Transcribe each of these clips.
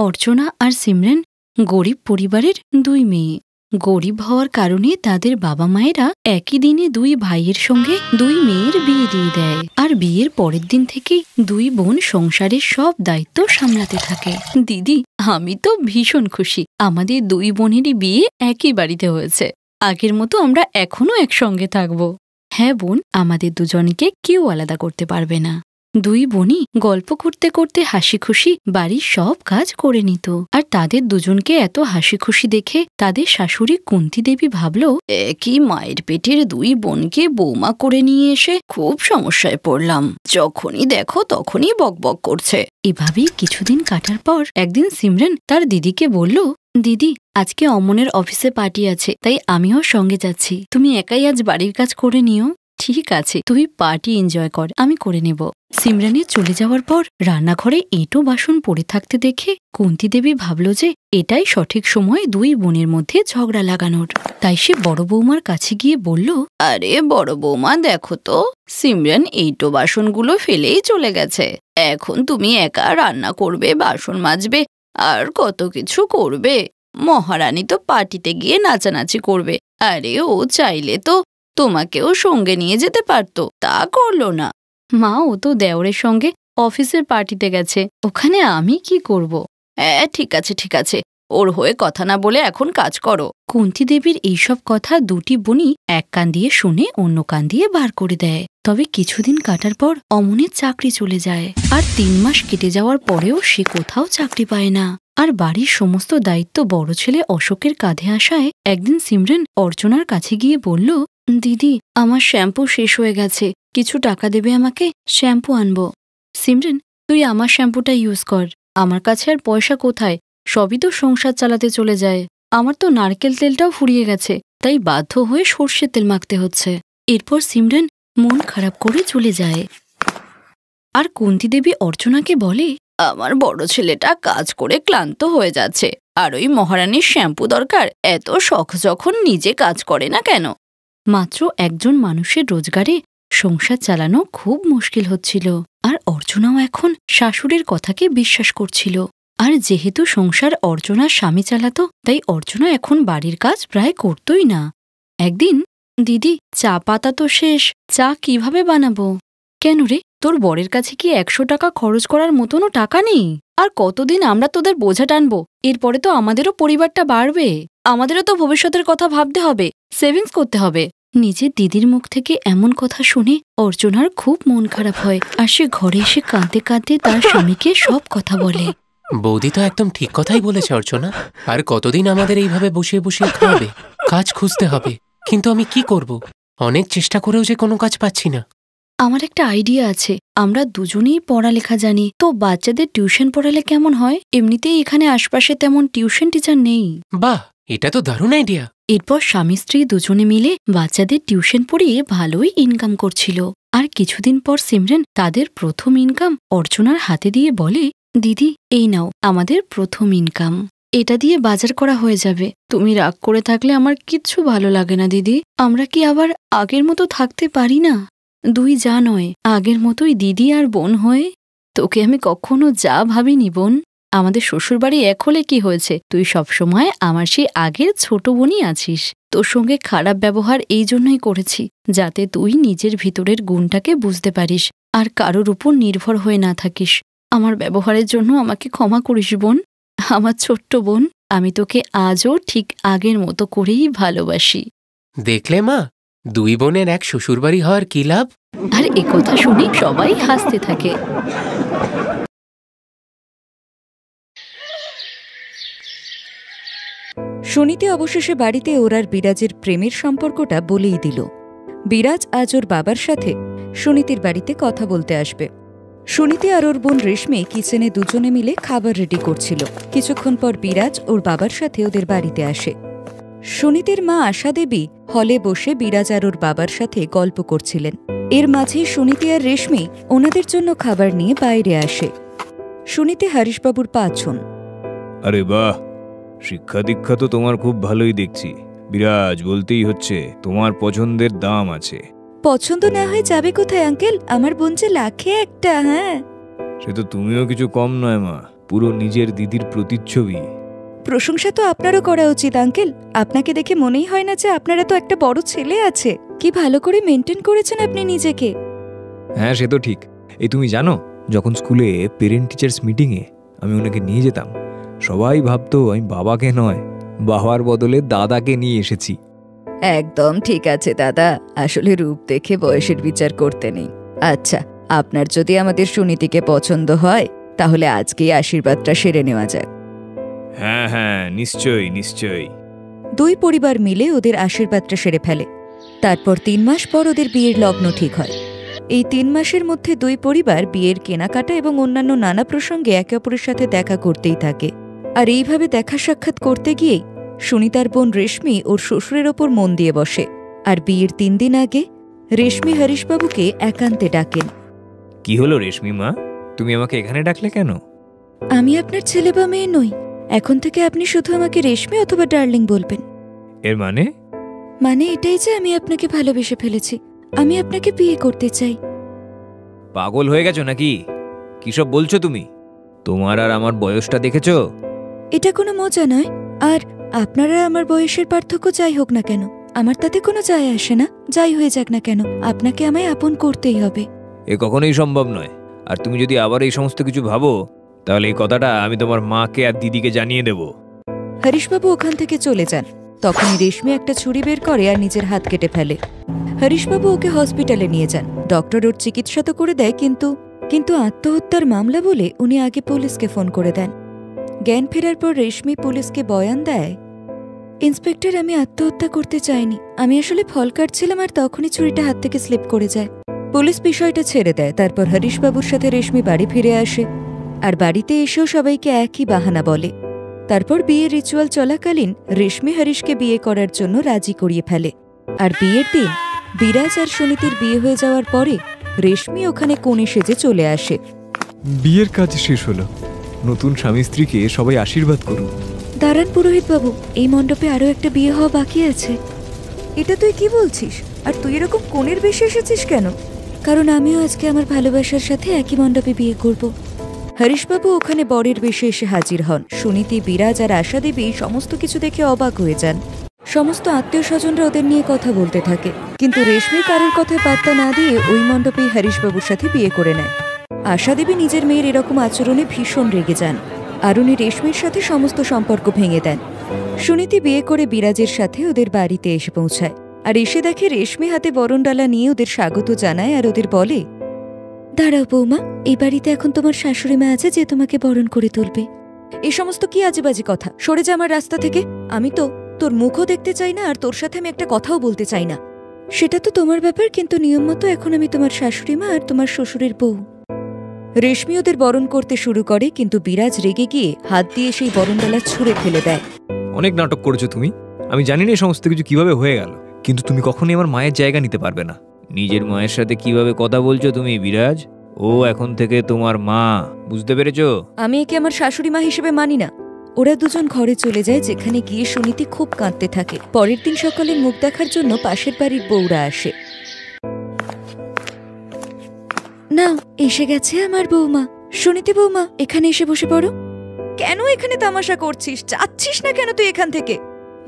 অর্চনা আর সিমরান গরিব পরিবারের দুই মেয়ে। গরিব হওয়ার কারণে তাদের বাবা মায়েরা একই দিনে দুই ভাইয়ের সঙ্গে দুই মেয়ের বিয়ে দিয়ে দেয়। আর বিয়ের পরের দিন থেকেই দুই বোন সংসারের সব দায়িত্ব সামলাতে থাকে। দিদি, আমি তো ভীষণ খুশি আমাদের দুই বোনেরই বিয়ে একই বাড়িতে হয়েছে। আগের মতো আমরা এখনো একসঙ্গে থাকবো। হ্যাঁ বোন, আমাদের দুজনকে কেউ আলাদা করতে পারবে না। দুই বোনই গল্প করতে করতে হাসি খুশি বাড়ির সব কাজ করে নিত। আর তাদের দুজনকে এত হাসি খুশি দেখে তাদের শাশুড়ি কুন্তী দেবী ভাবল, একই মায়ের পেটের দুই বোনকে বৌমা করে নিয়ে এসে খুব সমস্যায় পড়লাম। যখনই দেখো তখনই বকবক করছে। এভাবেই কিছুদিন কাটার পর একদিন সিমরান তার দিদিকে বলল, দিদি, আজকে অমনের অফিসে পার্টি আছে, তাই আমিও সঙ্গে যাচ্ছি। তুমি একাই আজ বাড়ির কাজ করে নিও। ঠিক আছে, তুই পার্টি এনজয় কর, আমি করে নেব। সিমরানের চলে যাওয়ার পর রান্নাঘরে এঁটো বাসন পড়ে থাকতে দেখে কুন্তী দেবী ভাবল যে এটাই সঠিক সময় দুই বোনের মধ্যে ঝগড়া লাগানোর। তাই সে বড় বৌমার কাছে গিয়ে বলল, আরে বড় বৌমা, দেখো তো সিমরান এঁটো বাসনগুলো ফেলেই চলে গেছে। এখন তুমি একা রান্না করবে, বাসন মাজবে, আর কত কিছু করবে। মহারানী তো পার্টিতে গিয়ে নাচানাচি করবে। আরে ও চাইলে তো তোমাকেও সঙ্গে নিয়ে যেতে পারতো, তা করলো না। মা, ও তো দেওরের সঙ্গে অফিসের পার্টিতে গেছে, ওখানে আমি কি করব? হ্যাঁ ঠিক আছে ঠিক আছে, ওর হয়ে কথা না বলে এখন কাজ করো। কুন্তী দেবীর এইসব কথা দুটি বোনই এক কান দিয়ে শুনে অন্য কান দিয়ে বার করে দেয়। তবে কিছুদিন কাটার পর অমনের চাকরি চলে যায়। আর 3 মাস কেটে যাওয়ার পরেও সে কোথাও চাকরি পায় না। আর বাড়ির সমস্ত দায়িত্ব বড় ছেলে অশোকের কাঁধে আসায় একদিন সিমরান অর্চনার কাছে গিয়ে বলল, দিদি, আমার শ্যাম্পু শেষ হয়ে গেছে, কিছু টাকা দেবে আমাকে? শ্যাম্পু আনবো। সিমরান, তুই আমার শ্যাম্পুটা ইউজ কর। আমার কাছে আর পয়সা কোথায়, সবই তো সংসার চালাতে চলে যায়। আমার তো নারকেল তেলটাও ফুরিয়ে গেছে, তাই বাধ্য হয়ে সর্ষের তেল মাখতে হচ্ছে। এরপর সিমরান মন খারাপ করে চলে যায়। আর কুন্তী দেবী অর্চনাকে বলে, আমার বড় ছেলেটা কাজ করে ক্লান্ত হয়ে যাচ্ছে, আর ওই মহারানীর শ্যাম্পু দরকার। এত শখ যখন নিজে কাজ করে না কেন? মাত্র একজন মানুষের রোজগারে সংসার চালানো খুব মুশকিল হচ্ছিল। আর অর্চনাও এখন শাশুড়ির কথাকে বিশ্বাস করছিল। আর যেহেতু সংসার অর্চনার স্বামী চালাতো, তাই অর্চনা এখন বাড়ির কাজ প্রায় করতই না। একদিন, দিদি, চা পাতা তো শেষ, চা কিভাবে বানাবো? কেন রে, তোর বরের কাছে কি 100 টাকা খরচ করার মতনও টাকা নেই? আর কতদিন আমরা তোদের বোঝা টানবো? এরপরে তো আমাদেরও পরিবারটা বাড়বে, আমাদেরও তো ভবিষ্যতের কথা ভাবতে হবে, সেভিংস করতে হবে। নিজের দিদির মুখ থেকে এমন কথা শুনে অর্চনার খুব মন খারাপ হয়। আর সে ঘরে এসে কাঁদতে কাঁদতে তার স্বামীকে সব কথা বলে। বৌদি তো একদম ঠিক কথাই বলেছে অর্চনা। আর কতদিন আমাদের এইভাবে বসিয়ে বসিয়ে খাওয়াবে? কাজ খুঁজতে হবে, কিন্তু আমি কি করব? অনেক চেষ্টা করেও যে কোনো কাজ পাচ্ছি না। আমার একটা আইডিয়া আছে, আমরা দুজনেই পড়ালেখা জানি, তো বাচ্চাদের টিউশন পড়ালে কেমন হয়? এমনিতেই এখানে আশপাশে তেমন টিউশন টিচার নেই। বাহ, এটা তো দারুণ আইডিয়া। এরপর স্বামী স্ত্রী দুজনে মিলে বাচ্চাদের টিউশন পড়িয়ে ভালোই ইনকাম করছিল। আর কিছুদিন পর সিমরান তাদের প্রথম ইনকাম অর্চনার হাতে দিয়ে বলে, দিদি, এই নাও আমাদের প্রথম ইনকাম, এটা দিয়ে বাজার করা হয়ে যাবে। তুমি রাগ করে থাকলে আমার কিচ্ছু ভালো লাগে না দিদি। আমরা কি আবার আগের মতো থাকতে পারি না? দুই যা নয়, আগের মতোই দিদি আর বোন হয়ে? তোকে আমি কখনো যা ভাবিনি বোন। আমাদের শ্বশুরবাড়ি এক হলে কি হয়েছে, তুই সবসময় আমার সেই আগের ছোট বোনই আছিস। তোর সঙ্গে খারাপ ব্যবহার এই জন্যই করেছি, যাতে তুই নিজের ভিতরের গুণটাকে বুঝতে পারিস আর কারোর উপর নির্ভর হয়ে না থাকিস। আমার ব্যবহারের জন্য আমাকে ক্ষমা করিস বোন, আমার ছোট্ট বোন। আমি তোকে আজও ঠিক আগের মতো করেই ভালোবাসি। দেখলে মা, দুই বোনের এক শ্বশুরবাড়ি হওয়ার কি লাভ? আর একথা শুনে সবাই হাসতে থাকে। সুনীতি অবশেষে বাড়িতে ওর আর বিরাজের প্রেমের সম্পর্কটা বলেই দিল। বিরাজ আজ ওর বাবার সাথে সুনীতির বাড়িতে কথা বলতে আসবে। সুনীতি আর ওর বোন রেশমি কিচেনে দুজনে মিলে খাবার রেডি করছিল। কিছুক্ষণ পর বিরাজ ওর বাবার সাথে ওদের বাড়িতে আসে। সুনীতির মা আশা দেবী হলে বসে বিরাজ আর ওর বাবার সাথে গল্প করছিলেন। এর মাঝেই সুনীতি আর রেশমি ওনাদের জন্য খাবার নিয়ে বাইরে আসে। সুনীতি হরিশবাবুর পাছন। আরে বাহ, শিক্ষা দীক্ষা তো তোমার খুব ভালোই দেখছি। বিরাজ, বলতেই হচ্ছে তোমার পছন্দের দাম আছে। পছন্দ না হয়ে যাবে কোথায় আঙ্কেল, আমার বোন যে লাখে একটা। হ্যাঁ, সে তো তুমিও কিছু কম নয় মা। পুরো নিজের দিদির প্রতিচ্ছবি। প্রশংসা তো আপনারও করা উচিত আঙ্কেল। আপনাকে দেখে মনেই হয় না যে আপনারা তো একটা বড় ছেলে আছে। কি ভালো করে মেনটেন করেছেন আপনি নিজেকে। হ্যাঁ, সে তো ঠিক। এই তুমি জানো, যখন স্কুলে পেরেন্ট টিচার্স মিটিংয়ে আমি ওনাকে নিয়ে যেতাম, সবাই ভাবতো আমি বাবাকে নয়, বাবার বদলে দাদাকে নিয়ে এসেছি। একদম ঠিক আছে দাদা, আসলে রূপ দেখে বয়সের বিচার করতে নেই। আচ্ছা, আপনার যদি আমাদের সুনীতিকে পছন্দ হয় তাহলে আজকেই আশীর্বাদটা সেরে নেওয়া যাক। হ্যাঁ হ্যাঁ, নিশ্চয়ই নিশ্চয়ই। দুই পরিবার মিলে ওদের আশীর্বাদটা সেরে ফেলে। তারপর 3 মাস পর ওদের বিয়ের লগ্ন ঠিক হয়। এই 3 মাসের মধ্যে দুই পরিবার বিয়ের কেনাকাটা এবং অন্যান্য নানা প্রসঙ্গে একে অপরের সাথে দেখা করতেই থাকে। আর এইভাবে দেখা সাক্ষাৎ করতে গিয়েই সুনিতার বোন রেশমি ওর শ্বশুরের ওপর মন দিয়ে বসে। আর বিয়ের 3 দিন আগে রেশমি হরিশবাবুকে একান্তে ডাকেন। কি হলো রেশমি মা, তুমি আমাকে এখানে ডাকলে কেন? আমি আপনার ছেলে বা মেয়ে নই। এখন থেকে আপনি শুধু আমাকে রেশমি অথবা ডার্লিং বলবেন। এর মানে? মানে এটাই যে আমি আপনাকে ভালোবেসে ফেলেছি। আমি আপনাকে বিয়ে করতে চাই। পাগল হয়ে গেছো নাকি? কিসব বলছো তুমি? তোমার আর আমার বয়সটা দেখেছো? এটা কোনো মজা নয়। আর আপনারা আমার বয়সের পার্থক্য যাই হোক না কেন, আমার তাতে কোনো যায় আসে না। যাই হয়ে যাক না কেন, আপনাকে আমায় আপন করতেই হবে। এ কখনোই সম্ভব নয়। আর তুমি যদি আবার এই সমস্ত কিছু ভাবো, তাহলে এই কথাটা আমি তোমার মাকে আর দিদিকে জানিয়ে দেব। হরিশবাবু ওখান থেকে চলে যান। তখনই রেশমি একটা ছুরি বের করে আর নিজের হাত কেটে ফেলে। হরিশবাবু ওকে হসপিটালে নিয়ে যান। ডক্টর ওর চিকিৎসা তো করে দেয়, কিন্তু আত্মহত্যার মামলা বলে উনি আগে পুলিশকে ফোন করে দেন। জ্ঞান ফেরার পর রেশমি পুলিশকে বয়ান দেয়, ইন্সপেক্টর, আমি আত্মহত্যা করতে চাইনি। আমি আসলে ফল কাটছিলাম আর তখনই ছুরিটা হাত থেকে স্লিপ করে যায়। পুলিশ বিষয়টা ছেড়ে দেয়। তারপর হরিশবাবুর সাথে রেশমি বাড়ি ফিরে আসে। আর বাড়িতে এসেও সবাইকে একই বাহানা বলে। তারপর বিয়ের রিচুয়াল চলাকালীন রেশমি হরিশকে বিয়ে করার জন্য রাজি করিয়ে ফেলে। আর বিয়ের দিন বিরাজ আর সুনীতির বিয়ে হয়ে যাওয়ার পরে রেশমি ওখানে কনে সেজে চলে আসে। বিয়ের কাজ শেষ হলো। নতুন স্বামী স্ত্রীকে সবাই আশীর্বাদ করুন। দাঁড়ান পুরোহিত বাবু, এই মণ্ডপে আরও একটা বিয়ে হওয়া বাকি আছে। এটা তুই কি বলছিস? আর তুই এরকম কনের বেশে এসেছিস কেন? কারণ আমিও আজকে আমার ভালোবাসার সাথে একই মণ্ডপে বিয়ে করব। হরিশবাবু ওখানে বরের বেশে এসে হাজির হন। সুনীতি, বিরাজ আর আশা দেবী সমস্ত কিছু দেখে অবাক হয়ে যান। সমস্ত আত্মীয় স্বজনরা ওদের নিয়ে কথা বলতে থাকে, কিন্তু রেশমি কারোর কথায় পাত্তা না দিয়ে ওই মণ্ডপেই হরিশবাবুর সাথে বিয়ে করে নেয়। আশা দেবী নিজের মেয়ের এরকম আচরণে ভীষণ রেগে যান আর উনি রেশমির সাথে সমস্ত সম্পর্ক ভেঙে দেন। সুনীতি বিয়ে করে বিরাজের সাথে ওদের বাড়িতে এসে পৌঁছায়। আর এসে দেখে রেশমি হাতে বরণডালা নিয়ে ওদের স্বাগত জানায় আর ওদের বলে, দাঁড়াও বৌমা, এই বাড়িতে এখন তোমার শাশুড়ি মা আছে যে তোমাকে বরণ করে তুলবে। এই সমস্ত কি আজেবাজে কথা? সরে যা আমার রাস্তা থেকে। আমি তো তোর মুখও দেখতে চাই না আর তোর সাথে আমি একটা কথাও বলতে চাই না। সেটা তো তোমার ব্যাপার, কিন্তু নিয়ম মতো এখন আমি তোমার শাশুড়ি মা আর তোমার শ্বশুরের বউ। রেশমি ওদের বরণ করতে শুরু করে, কিন্তু বিরাজ রেগে গিয়ে হাত দিয়ে সেই বরণডালা ছুঁড়ে ফেলে দেয়। অনেক নাটক করেছো তুমি। আমি জানি না এই সমস্ত কিছু কিভাবে হয়ে গেল, কিন্তু তুমি কখনোই আমার মায়ের জায়গা নিতে পারবে না। নিজের মায়ের সাথে কিভাবে কথা বলছো তুমি বিরাজ? ও এখন থেকে তোমার মা, বুঝতে পেরেছো? আমি একে আমার শাশুড়ি মা হিসেবে মানি না। ওরা দুজন ঘরে চলে যায়, যেখানে গিয়ে সুনীতি খুব কাঁদতে থাকে। পরের দিন সকালে মুখ দেখার জন্য পাশের বাড়ির বউরা আসে। নাও, এসে গেছে আমার বৌমা। সুনীতি বৌমা, এখানে এসে বসে পড়ো। কেন এখানে তামাশা করছিস? যাচ্ছিস না কেন তুই এখান থেকে?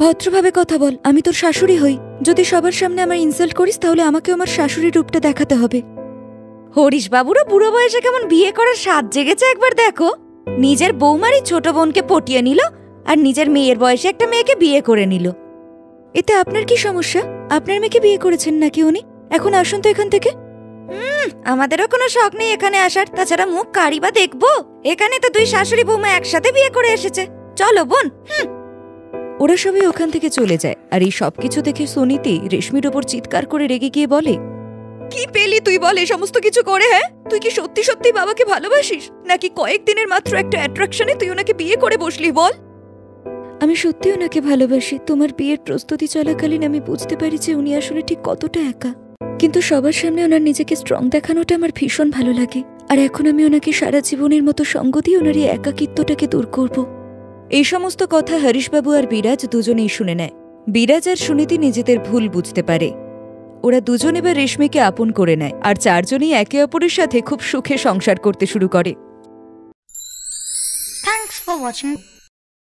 ভদ্রভাবে কথা বল, আমি তোর শাশুড়ি হই। যদি সবার সামনে আমার ইনসাল্ট করিস তাহলে আমাকেও আমার শাশুড়ির রূপটা দেখাতে হবে। হরিশ বাবুরও বুড়ো বয়সে কেমন বিয়ে করার স্বাদ জেগেছে একবার দেখো। নিজের বৌমারই ছোট বোনকে পটিয়ে নিল আর নিজের মেয়ের বয়সে একটা মেয়েকে বিয়ে করে নিল। এতে আপনার কি সমস্যা? আপনার মেয়েকে বিয়ে করেছেন নাকি উনি? এখন আসুন তো এখান থেকে। আমাদেরও কোনো শখ নেই এখানে আসার। তাছাড়া মুখ কারি বা দেখবো? এখানে তো দুই শাশুড়ি বৌমা একসাথে বিয়ে করে এসেছে। চলো বোন। ওরা সবাই ওখান থেকে চলে যায়। আর এই সবকিছু দেখে সুনীতি রেশমির ওপর চিৎকার করে রেগে গিয়ে বলে, কি পেলি তুই বল এই সমস্ত কিছু করে? হ্যাঁ, তুই কি সত্যি সত্যি বাবাকে ভালোবাসিস, নাকি কয়েকদিনের মাত্র একটা অ্যাট্রাকশনে তুই ওনাকে বিয়ে করে বসলি? বল। আমি সত্যি ওনাকে ভালোবাসি। তোমার বিয়ের প্রস্তুতি চলাকালীন আমি বুঝতে পারি যে উনি আসলে ঠিক কতটা একা। কিন্তু সবার সামনে ওনার নিজেকে স্ট্রং দেখানোটা আমার ভীষণ ভালো লাগে। আর এখন আমি ওনাকে সারা জীবনের মতো সঙ্গ দিয়ে ওনার এই একাকিত্বটাকে দূর করব। এই সমস্ত কথা হরিশবাবু আর বিরাজ দুজনেই শুনে নেয়। বিরাজ আর সুনীতি নিজেদের ভুল বুঝতে পারে। ওরা দুজন এবার রেশমিকে আপন করে নেয় আর চারজনই একে অপরের সাথে খুব সুখে সংসার করতে শুরু করে। Thanks for watching.